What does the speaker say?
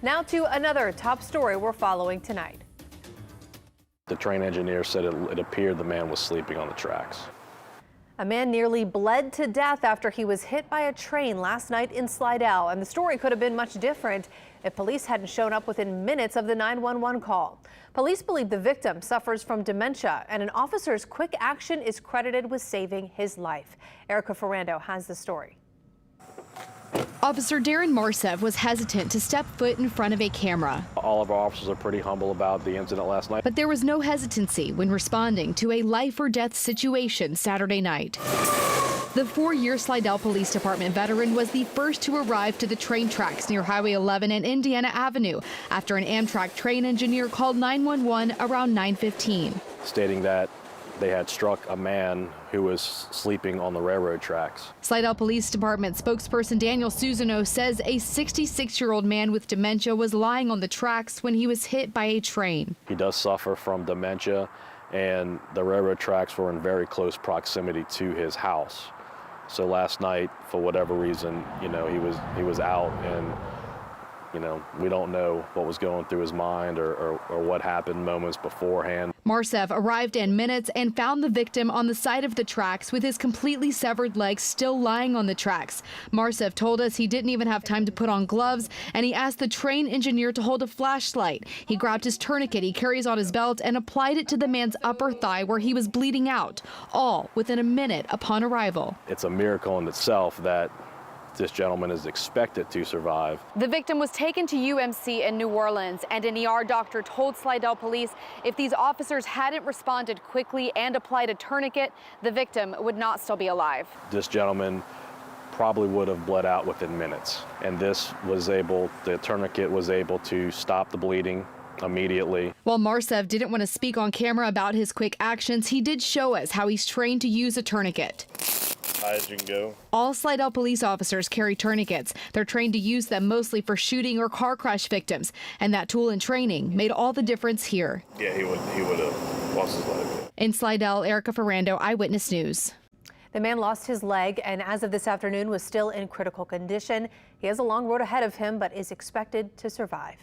Now to another top story we're following tonight. The train engineer said it appeared the man was sleeping on the tracks. A man nearly bled to death after he was hit by a train last night in Slidell, and the story could have been much different if police hadn't shown up within minutes of the 911 call. Police believe the victim suffers from dementia, and an officer's quick action is credited with saving his life. Erica Ferrando has the story. Officer Darren Marcev was hesitant to step foot in front of a camera. All of our officers are pretty humble about the incident last night. But there was no hesitancy when responding to a life or death situation Saturday night. The 4-year Slidell Police Department veteran was the first to arrive to the train tracks near Highway 11 and Indiana Avenue after an Amtrak train engineer called 911 around 9:15. Stating that they had struck a man who was sleeping on the railroad tracks. Slidell Police Department spokesperson Daniel Seuzaneau says a 66-year-old man with dementia was lying on the tracks when he was hit by a train. He does suffer from dementia, and the railroad tracks were in very close proximity to his house. So last night, for whatever reason, he was out, and we don't know what was going through his mind or what happened moments beforehand. Marcev arrived in minutes and found the victim on the side of the tracks with his completely severed legs still lying on the tracks. Marcev told us he didn't even have time to put on gloves, and he asked the train engineer to hold a flashlight. He grabbed his tourniquet he carries on his belt and applied it to the man's upper thigh where he was bleeding out, all within a minute upon arrival. It's a miracle in itself that this gentleman is expected to survive. The victim was taken to UMC in New Orleans, and an ER doctor told Slidell police if these officers hadn't responded quickly and applied a tourniquet, the victim would not still be alive. This gentleman probably would have bled out within minutes, and the tourniquet was able to stop the bleeding immediately. While Marcev didn't want to speak on camera about his quick actions, he did show us how he's trained to use a tourniquet. High as you can go. All Slidell police officers carry tourniquets. They're trained to use them mostly for shooting or car crash victims, and that tool and training made all the difference here. Yeah, he would have lost his leg. In Slidell, Erica Ferrando, Eyewitness News. The man lost his leg and as of this afternoon was still in critical condition. He has a long road ahead of him, but is expected to survive.